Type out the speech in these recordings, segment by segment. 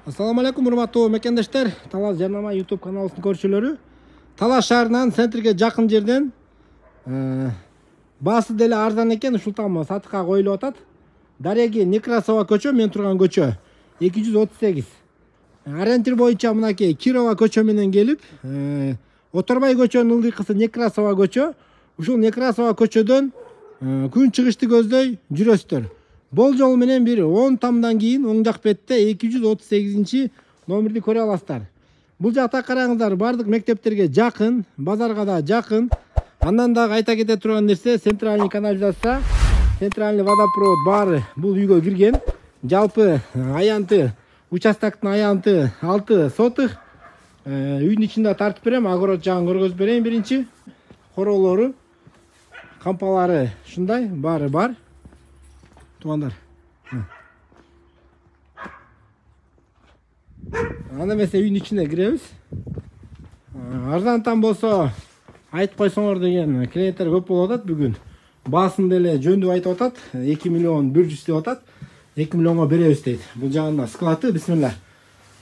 Assalamu alaikum урматтуу мекендештер. Талас Жарнама YouTube каналыбыздын көрүүчүлөрү. Талас шаарынан центрге жакын жерден баасы деле арзан экен, ушул там сатыкка коюлуп атат. Дареги Некрасова көчө, мен турган көчө 238. Ориентир боюнча мынакей Кирова көчө менен келип, Оторбай көчөнүн ылдыйкысы Некрасова көчө. Ушул Некрасова көчөдөн күн чыгышты көздөй жүрөсүздөр. Болжол менен бир 10 тамдан кийин оң жак бетте 238 номерди көрө аласыздар. Бул жакта караңыздар, бардык мектептерге жакын, базарга да жакын. Андан дагы айта кете турган нерсе, центральный канализация, центральный водопровод баары бул үйгө кирген. Жалпы аянты, участоктун аянты 6 сотых. Үйдүн ичинде тартып берем, огород жагын көргөзүп берейин биринчи. Королору, кампалары ушундай, баары бар. Тугандар. Анда эмесе үйдүн ичине киребиз. Арзантан болсо айтып койсоңор деген клиенттер көп болуп атат бүгүн. Баасын деле жөндүп айтып атат. 2 миллион 100 деп атат. 2 миллионго беребиз дейт. Бул жагында склады, бисмилла.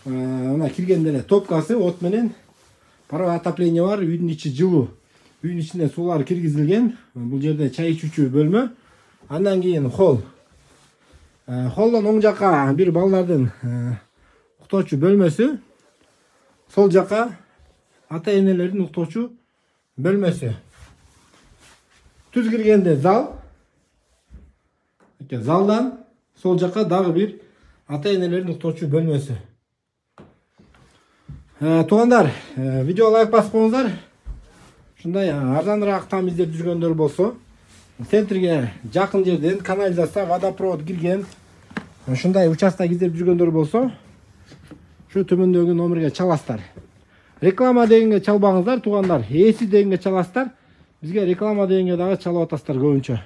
Мына кирген деле топкасы от менен. Паровой отопление бар, үйдүн ичи жылуу. Үйдүн ичине суулар киргизилген. Бул жерде чай ичүүчү бөлмө. Андан кийин холл. Холдон оң жака бир балдардын уктоочу бөлмөсү. Сол жака ата энелердин уктоочу бөлмөсү. Түз киргенде зал. Залдан сол жака дагы бир ата энелердин уктоочу бөлмөсү. Туугандар, видео лайк басып коюңуздар. Ушундай арзаныраак там издеп жүргөндөр болсо, центрге жакын жерден канализация, водопровод кирген ушундай участок издеп жүргөндөр болсо, ушу төмөндөгү номерге чаласыздар. Реклама дегенге чалбаңыздар, туугандар. Эси дегенге чаласыздар. Бизге реклама дегенге дагы чалып атасыздар көбүнчө.